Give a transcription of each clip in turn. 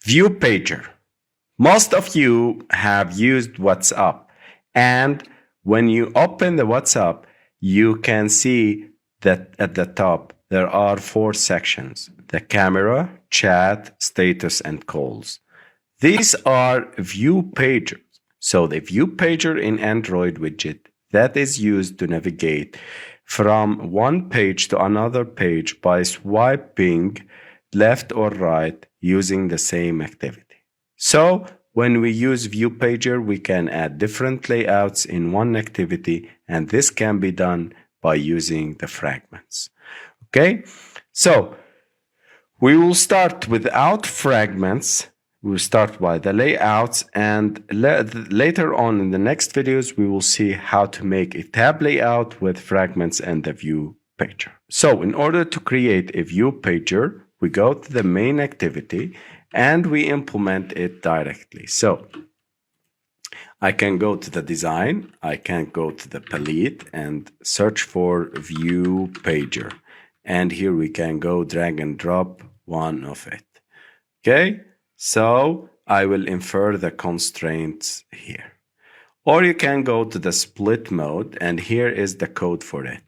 ViewPager. Most of you have used WhatsApp, and when you open the WhatsApp, you can see that at the top there are 4 sections: the camera, chat, status, and calls. These are ViewPagers. So the ViewPager in Android widget that is used to navigate from one page to another page by swiping left or right using the same activity. So when we use ViewPager, we can add different layouts in one activity, and this can be done by using the fragments. Okay, so we will start without fragments. We'll start by the layouts, and later on in the next videos, we will see how to make a tab layout with fragments and the ViewPager. So in order to create a ViewPager, we go to the main activity and we implement it directly. So I can go to the design, I can go to the palette and search for ViewPager. And here we can go drag and drop one of it. Okay, so I will infer the constraints here. Or you can go to the split mode, and here is the code for it.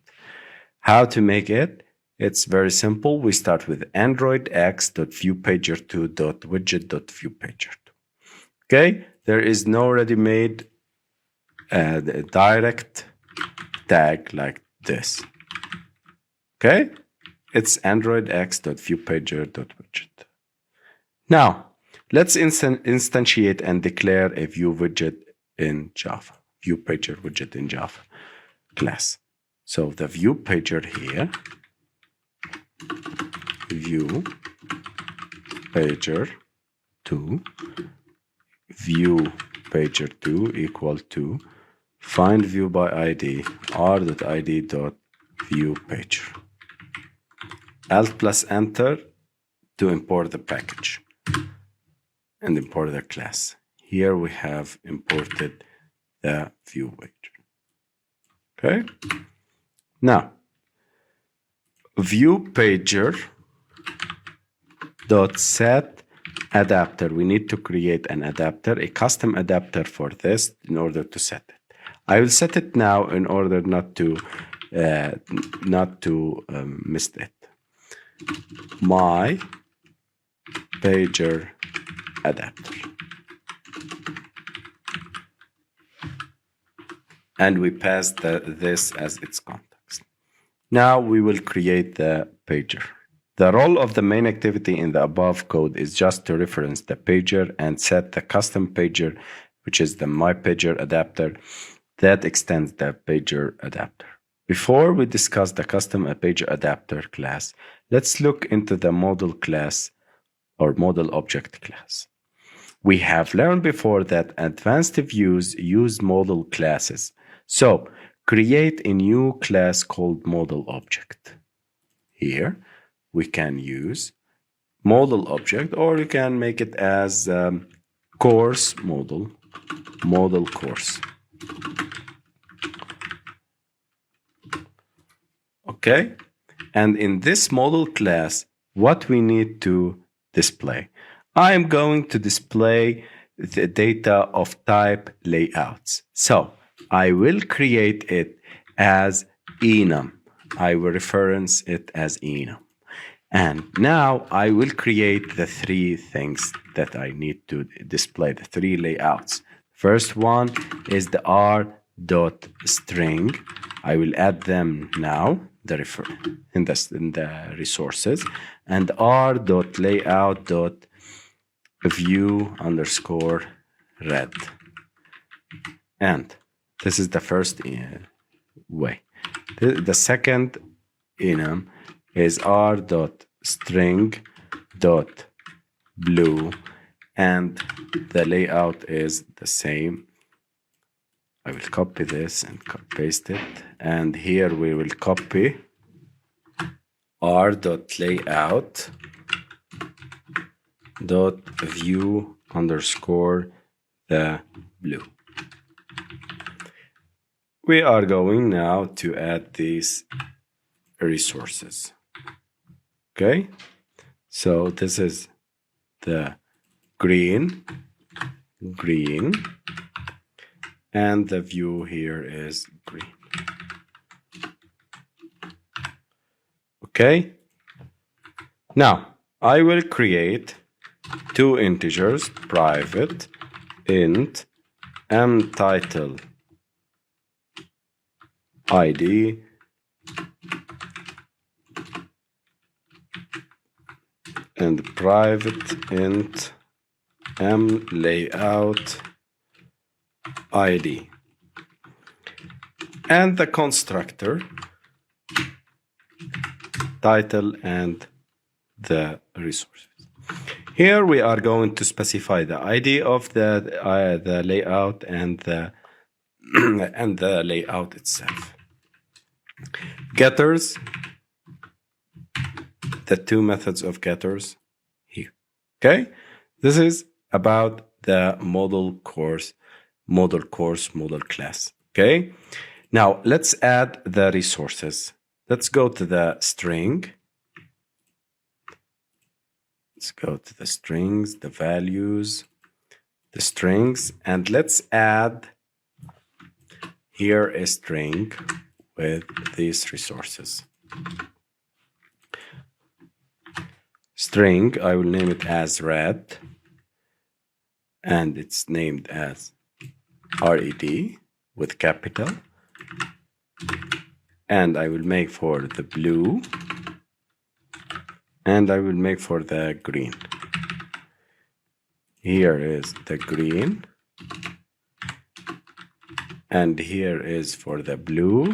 How to make it? It's very simple. We start with Android x.viewpager2.widget.viewpager2. Okay, there is no ready-made direct tag like this. Okay, it's Android x.viewpager.widget. Now, let's instantiate and declare a view widget in Java, ViewPager widget in Java class. So the ViewPager here, ViewPager2, ViewPager2 equal to find view by ID r.id.viewPager. Alt plus enter to import the package and import the class. Here we have imported the ViewPager. Okay. Now, ViewPager dot set adapter. We need to create an adapter, a custom adapter for this in order to set it. I will set it now in order not to miss it. My pager adapter. And we pass this as its context. Now we will create the pager. The role of the main activity in the above code is just to reference the pager and set the custom pager, which is the my pager adapter that extends the pager adapter. Before we discuss the custom pager adapter class, let's look into the model class or model object class. We have learned before that advanced views use model classes. So create a new class called model object. Here we can use model object, or you can make it as course model course. Okay, and in this model class, what we need to display? I am going to display the data of type layouts. So I will create it as enum. I will reference it as enum. And now I will create the 3 things that I need to display, the 3 layouts. First one is the r.string. I will add them now in the resources, and r.layout.view_red. And this is the first way. The second enum is r.string.blue, and the layout is the same. I will copy this and paste it, and here we will copy r.layout.view_the_blue. We are going now to add these resources. Okay, so this is the green, green, and the view here is green. Okay. Now I will create two integers, private int mtitle id and private int mlayout id, and the constructor title and the resources. Here we are going to specify the ID of the layout and the and the layout itself. Getters, the two methods of getters here. Okay, this is about the model class. Okay, now let's add the resources. Let's go to the string. Let's go to the strings, the values, the strings, and let's add here a string with these resources. String, I will name it as red, and it's named as red with capital, and I will make for the blue, and I will make for the green. Here is the green, and here is for the blue,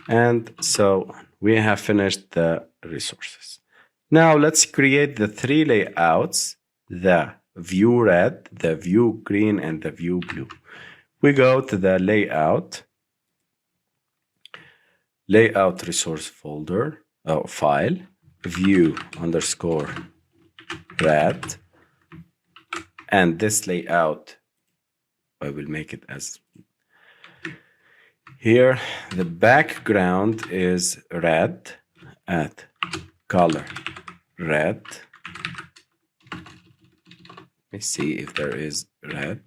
and so on. We have finished the resources. Now let's create the three layouts, the view red, the view green, and the view blue. We go to the layout resource folder, file, view underscore red, and this layout, I will make it as here. The background is red at color red. Let me see if there is red.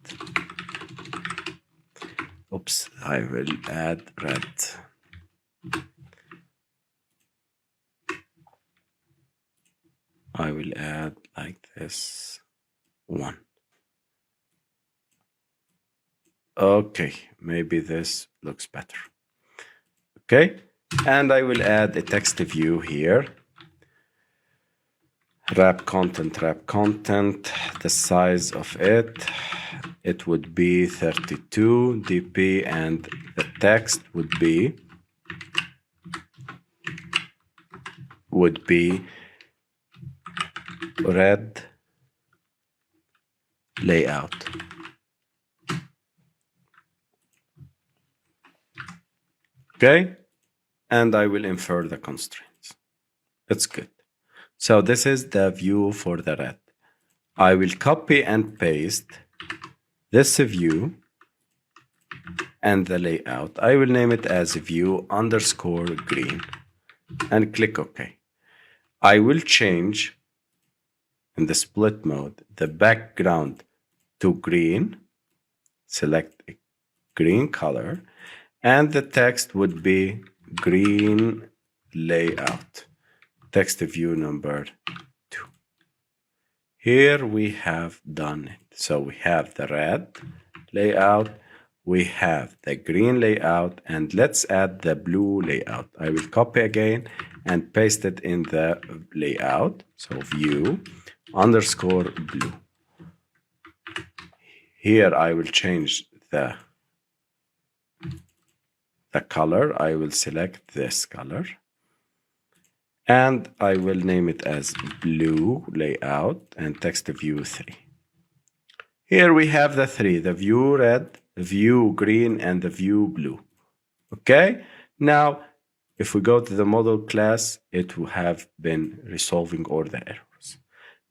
Oops, I will add red. I will add like this one. Okay, maybe this looks better. Okay, and I will add a text view here. Wrap content, the size of it would be 32 dp, and the text would be red layout. Okay, and I will infer the constraints. That's good. So this is the view for the red. I will copy and paste this view and the layout. I will name it as view underscore green and click OK. I will change in the split mode the background to green, select a green color, and the text would be green layout, text view number 2. Here we have done it. So we have the red layout, we have the green layout, and let's add the blue layout. I will copy again and paste it in the layout. So view underscore blue. Here I will change the color. I will select this color and I will name it as blue layout and text view 3. Here we have the three, the view red, the view green, and the view blue. Okay, now if we go to the model class, it will have been resolving all the errors.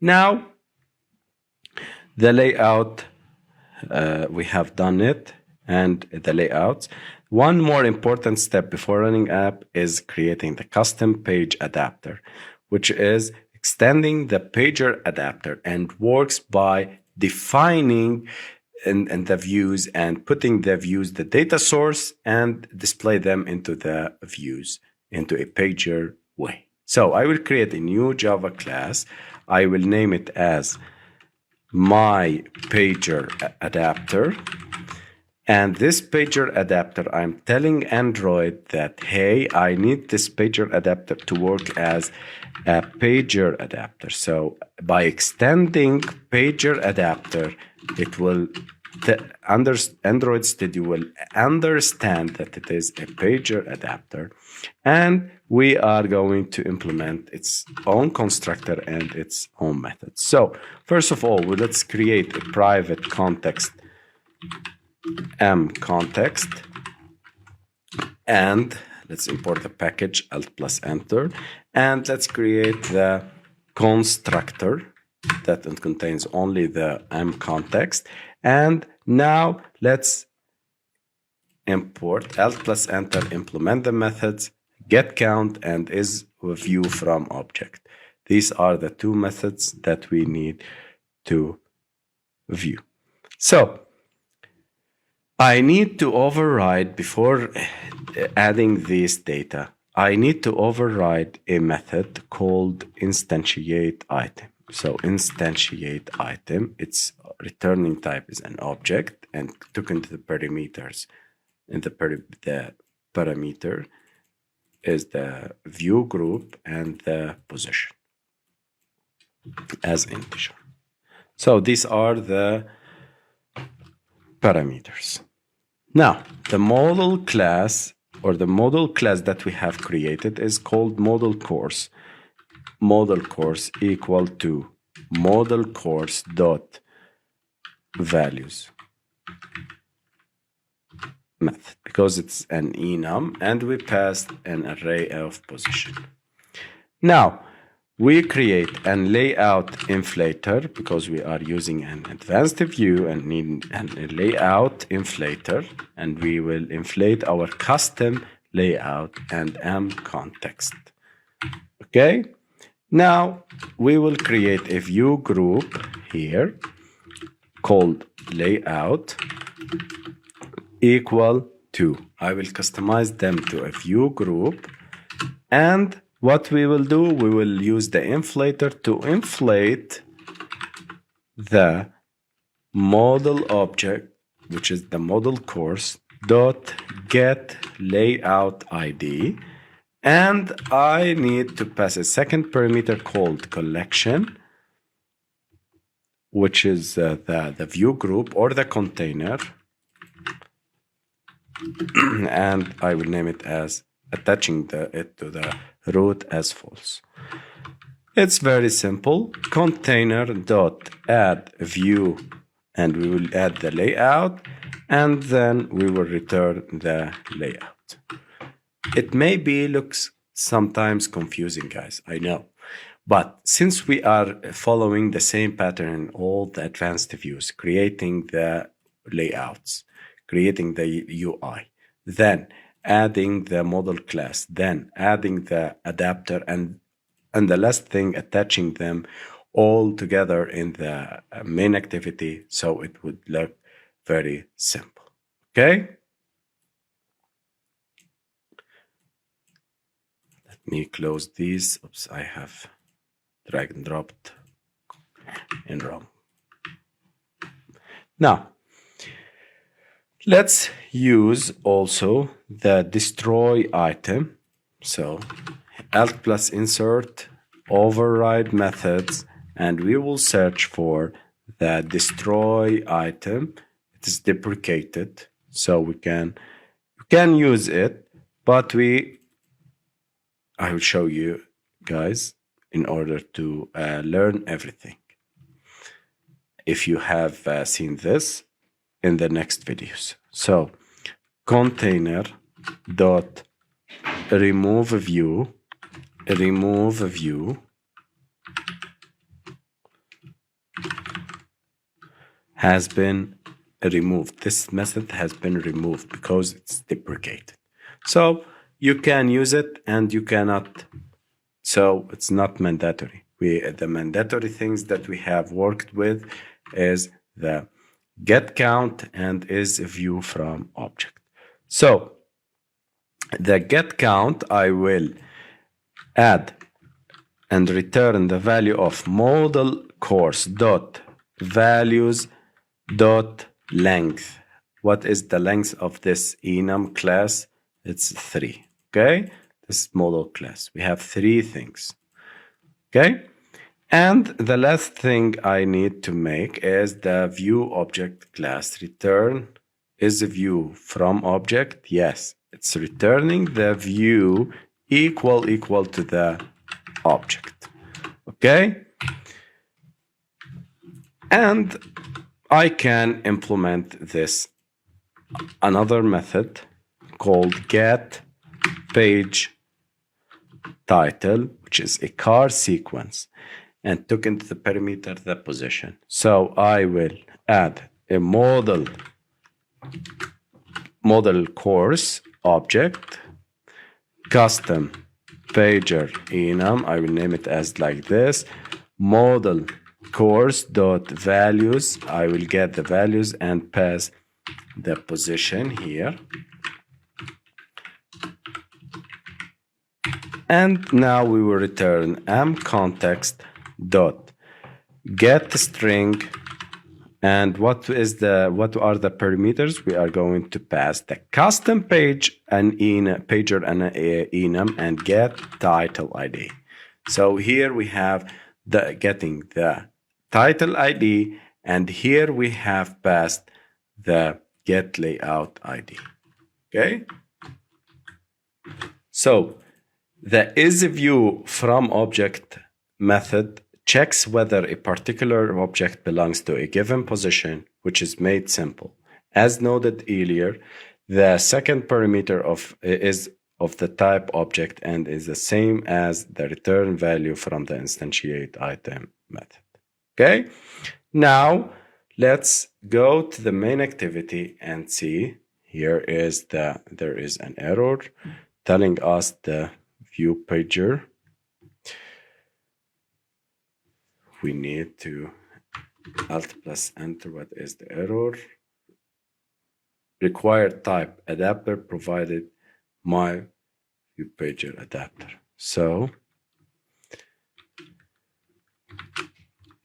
Now the layout, we have done it, and the layouts. One more important step before running app is creating the custom page adapter, which is extending the pager adapter and works by defining and the views and putting the views, the data source, and display them into the views into a pager way. So I will create a new Java class. I will name it as my pager adapter. And this pager adapter, I'm telling Android that, hey, I need this pager adapter to work as a pager adapter. So by extending pager adapter, it will, Android Studio will understand that it is a pager adapter. And we are going to implement its own constructor and its own methods. So first of all, let's create a private context context, and let's import the package alt plus enter, and let's create the constructor that contains only the context. And now let's import alt plus enter, implement the methods get count and is view from object. These are the two methods that we need to view. So I need to override, before adding this data, I need to override a method called instantiate item. So instantiate item, its returning type is an object and took into the parameters. And the parameter is the view group and the position as integer. So these are the parameters. Now, the model class or the model class that we have created is called model course. Model course equal to model course dot values method, because it's an enum and we passed an array of position. Now, we create a layout inflator because we are using an advanced view and need a layout inflator, and we will inflate our custom layout and context. Okay. Now we will create a view group here called layout equal to. I will customize them to a view group, and what we will do, we will use the inflator to inflate the model object, which is the model course dot get layout ID, and I need to pass a second parameter called collection, which is the view group or the container, and I will name it as attaching it to the root as false. It's very simple. Container dot add view, and we will add the layout, and then we will return the layout. It may be looks sometimes confusing, guys, I know, but since we are following the same pattern in all the advanced views, creating the layouts, creating the UI, then adding the model class, then adding the adapter, and the last thing, attaching them all together in the main activity, so it would look very simple. Okay. Let me close these. Oops, I have drag and dropped in wrong. Now, let's use also the destroy item. So alt plus insert, override methods, and we will search for the destroy item. It is deprecated, so we can use it, but I will show you guys in order to learn everything. If you have seen this in the next videos. So container dot remove view has been removed. This method has been removed because it's deprecated. So you can use it and you cannot, so it's not mandatory. the mandatory things that we have worked with is the get count and is view from object. So the get count, I will add and return the value of model course dot values dot length. What is the length of this enum class? It's 3. Okay, this model class. We have 3 things. Okay, and the last thing I need to make is the view object class. Return is a view from object. Yes, it's returning the view equal to the object. Okay, and I can implement this another method called get page title, which is a car sequence, and took into the parameter the position. So I will add a model course object, custom pager enum. I will name it as like this, model course dot values. I will get the values and pass the position here. And now we will return context dot get string. And what are the parameters? We are going to pass the custom page and pager and enum and get title ID. So here we have getting the title ID, and here we have passed the get layout ID. Okay. So the isView from object method checks whether a particular object belongs to a given position, which is made simple. As noted earlier, the second parameter is of the type object and is the same as the return value from the instantiate item method. Okay, now let's go to the main activity and see. There is an error telling us the ViewPager. We need to Alt plus enter. What is the error? Required type adapter provided my ViewPager adapter. So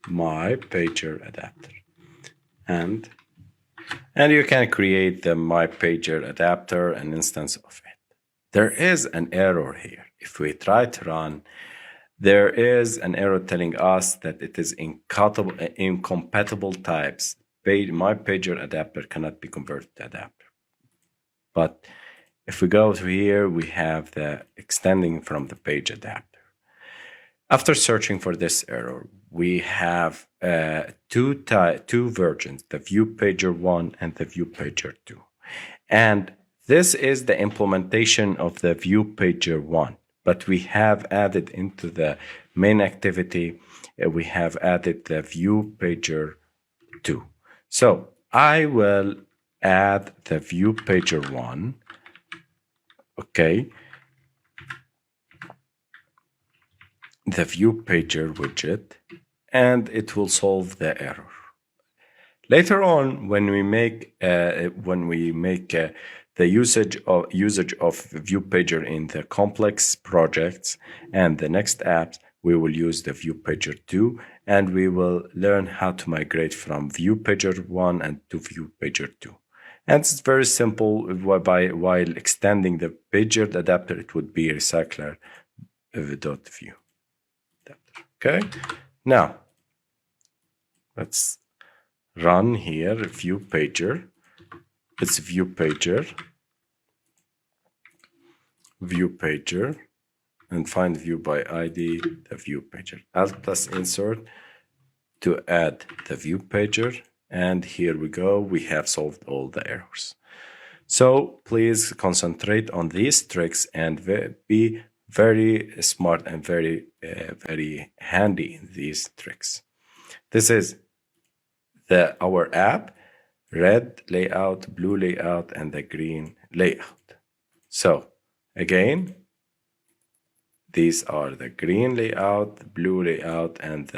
my pager adapter, and you can create the my pager adapter, an instance of it. There is an error here. If we try to run, there is an error telling us that it is incompatible types. My pager adapter cannot be converted to adapter. But if we go to here, we have the extending from the page adapter. After searching for this error, we have two versions, the ViewPager 1 and the ViewPager 2. And this is the implementation of the ViewPager 1. But we have added into the main activity, we have added the ViewPager 2. So I will add the ViewPager 1. Okay. The ViewPager widget, and it will solve the error. Later on, when we make the usage of ViewPager in the complex projects and the next apps, we will use the ViewPager 2, and we will learn how to migrate from ViewPager 1 and to ViewPager 2. And it's very simple. While extending the pager adapter, it would be recycler.view. Okay, now let's run here ViewPager. It's ViewPager, and find view by ID, the ViewPager. Alt plus insert to add the ViewPager, and here we go. We have solved all the errors. So please concentrate on these tricks and be very smart and very handy in these tricks. This is our app, red layout, blue layout, and the green layout. So again, These are the green layout, the blue layout, and the